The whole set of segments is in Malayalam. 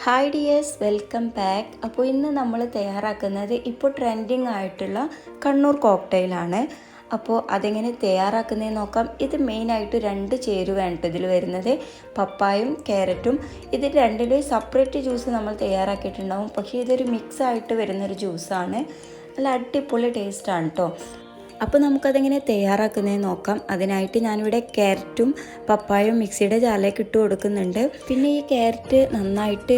Hi dears, welcome back. അപ്പോൾ ഇന്ന് നമ്മൾ തയ്യാറാക്കുന്നത് ഇപ്പോൾ ട്രെൻഡിങ് ആയിട്ടുള്ള കണ്ണൂർ കോക്ടെയിലാണ്. അപ്പോൾ അതെങ്ങനെ തയ്യാറാക്കുന്നതെന്ന് നോക്കാം. ഇത് മെയിനായിട്ട് 2 ചേരുവയാണ് ഇതിൽ വരുന്നത്, പപ്പായും ക്യാരറ്റും. ഇത് രണ്ടിലും സെപ്പറേറ്റ് ജ്യൂസ് നമ്മൾ തയ്യാറാക്കിയിട്ടുണ്ടാവും, പക്ഷേ ഇതൊരു മിക്സ് ആയിട്ട് വരുന്നൊരു ജ്യൂസാണ്. നല്ല അടിപൊളി ടേസ്റ്റാണ് കേട്ടോ. അപ്പോൾ നമുക്കതെങ്ങനെ തയ്യാറാക്കുന്നതെന്ന് നോക്കാം. അതിനായിട്ട് ഞാനിവിടെ ക്യാരറ്റും പപ്പായയും മിക്സിയുടെ ജാറിലേക്ക് ഇട്ട് കൊടുക്കുന്നുണ്ട്. പിന്നെ ഈ ക്യാരറ്റ് നന്നായിട്ട്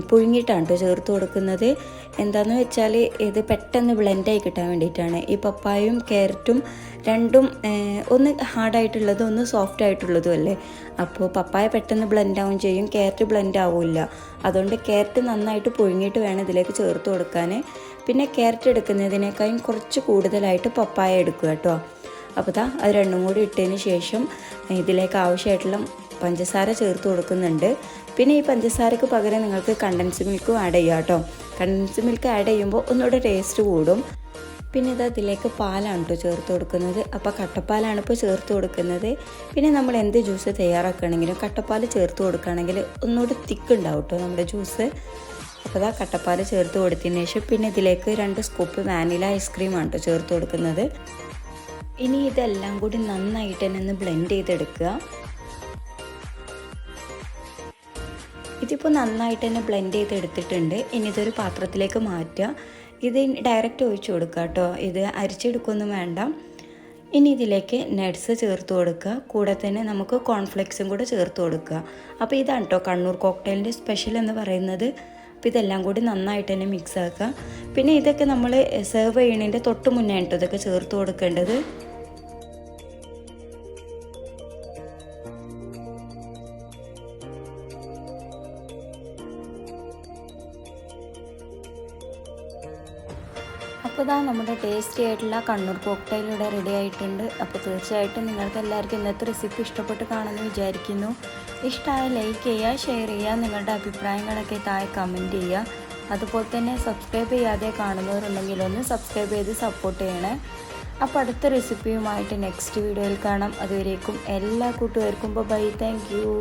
പുഴുങ്ങിയിട്ടാണ് കേട്ടോ ചേർത്ത് കൊടുക്കുന്നത്. എന്താണെന്ന് വെച്ചാൽ ഇത് പെട്ടെന്ന് ബ്ലെൻഡായി കിട്ടാൻ വേണ്ടിയിട്ടാണ്. ഈ പപ്പായയും ക്യാരറ്റും രണ്ടും ഒന്ന് ഹാർഡായിട്ടുള്ളതും ഒന്ന് സോഫ്റ്റ് ആയിട്ടുള്ളതും അല്ലേ. അപ്പോൾ പപ്പായ പെട്ടെന്ന് ബ്ലെൻഡാവും ചെയ്യും, ക്യാരറ്റ് ബ്ലെൻഡ് ആവില്ല. അതുകൊണ്ട് ക്യാരറ്റ് നന്നായിട്ട് പുഴുങ്ങിയിട്ട് വേണം ഇതിലേക്ക് ചേർത്ത് കൊടുക്കാൻ. പിന്നെ ക്യാരറ്റ് എടുക്കുന്നതിനേക്കാളും കുറച്ച് കൂടുതലായിട്ട് പപ്പായ എടുക്കുക കേട്ടോ. അപ്പോൾ അത് രണ്ടും കൂടി ഇട്ടതിന് ശേഷം ഇതിലേക്ക് ആവശ്യമായിട്ടുള്ള പഞ്ചസാര ചേർത്ത് കൊടുക്കുന്നുണ്ട്. പിന്നെ ഈ പഞ്ചസാരക്ക് പകരം നിങ്ങൾക്ക് കണ്ടൻസ് മിൽക്കും ആഡ് ചെയ്യാം കേട്ടോ. കണ്ടൻസ് മിൽക്ക് ആഡ് ചെയ്യുമ്പോൾ ഒന്നുകൂടെ ടേസ്റ്റ് കൂടും. പിന്നെ ഇതിലേക്ക് പാലാണ് കേട്ടോ ചേർത്ത് കൊടുക്കുന്നത്. അപ്പോൾ കട്ടപ്പാലാണ് ഇപ്പോൾ ചേർത്ത് കൊടുക്കുന്നത്. പിന്നെ നമ്മൾ എന്ത് ജ്യൂസ് തയ്യാറാക്കുകയാണെങ്കിലും കട്ടപ്പാൽ ചേർത്ത് കൊടുക്കുകയാണെങ്കിൽ ഒന്നുകൂടി തിക്കുണ്ടാവും കേട്ടോ നമ്മുടെ ജ്യൂസ്. അപ്പോൾ കട്ടപ്പാൽ ചേർത്ത് കൊടുത്തതിന് ശേഷം പിന്നെ ഇതിലേക്ക് 2 സ്കൂപ്പ് വാനില ഐസ്ക്രീമാണ് കേട്ടോ ചേർത്ത് കൊടുക്കുന്നത്. ഇനി ഇതെല്ലാം കൂടി നന്നായിട്ട് തന്നെ ഒന്ന് ബ്ലെൻഡ് ചെയ്തെടുക്കുക. ഇതിപ്പോൾ നന്നായിട്ട് തന്നെ ബ്ലെൻഡ് ചെയ്തെടുത്തിട്ടുണ്ട്. ഇനി ഇതൊരു പാത്രത്തിലേക്ക് മാറ്റുക. ഇത് ഡയറക്റ്റ് ഒഴിച്ച് കൊടുക്കുക കേട്ടോ. ഇത് അരിച്ചെടുക്കുകയൊന്നും വേണ്ട. ഇനി ഇതിലേക്ക് നട്ട്സ് ചേർത്ത് കൊടുക്കുക. കൂടെ തന്നെ നമുക്ക് കോൺഫ്ലെക്സും കൂടെ ചേർത്ത് കൊടുക്കുക. അപ്പോൾ ഇതാണ് കേട്ടോ കണ്ണൂർ കോക്ടെയിലിൻ്റെ സ്പെഷ്യൽ എന്ന് പറയുന്നത്. അപ്പോൾ ഇതെല്ലാം കൂടി നന്നായിട്ട് തന്നെ മിക്സ് ആക്കുക. പിന്നെ ഇതൊക്കെ നമ്മൾ സെർവ് ചെയ്യണതിൻ്റെ തൊട്ട് മുന്നേ കേട്ടോ ഇതൊക്കെ ചേർത്ത് കൊടുക്കേണ്ടത്. അപ്പോൾ നമ്മുടെ ടേസ്റ്റി ആയിട്ടുള്ള കണ്ണൂർ കോക്ടെയിൽ ഇവിടെ റെഡി ആയിട്ടുണ്ട്. അപ്പോൾ തീർച്ചയായിട്ടും നിങ്ങൾക്ക് എല്ലാവർക്കും ഇന്നത്തെ റെസിപ്പി ഇഷ്ടപ്പെട്ട് കാണുമെന്ന് വിചാരിക്കുന്നു. ഇഷ്ടമായ ലൈക്ക് ചെയ്യുക, ഷെയർ ചെയ്യുക, നിങ്ങളുടെ അഭിപ്രായങ്ങളൊക്കെ താഴെ കമൻറ്റ് ചെയ്യുക. അതുപോലെ തന്നെ സബ്സ്ക്രൈബ് ചെയ്യാതെ കാണുന്നവരുണ്ടെങ്കിൽ ഒന്ന് സബ്സ്ക്രൈബ് ചെയ്ത് സപ്പോർട്ട് ചെയ്യണേ. അപ്പോൾ അടുത്ത റെസിപ്പിയുമായിട്ട് നെക്സ്റ്റ് വീഡിയോയിൽ കാണാം. അതുവരേക്കും എല്ലാ കൂട്ടുകാർക്കും ബൈ. Thank you.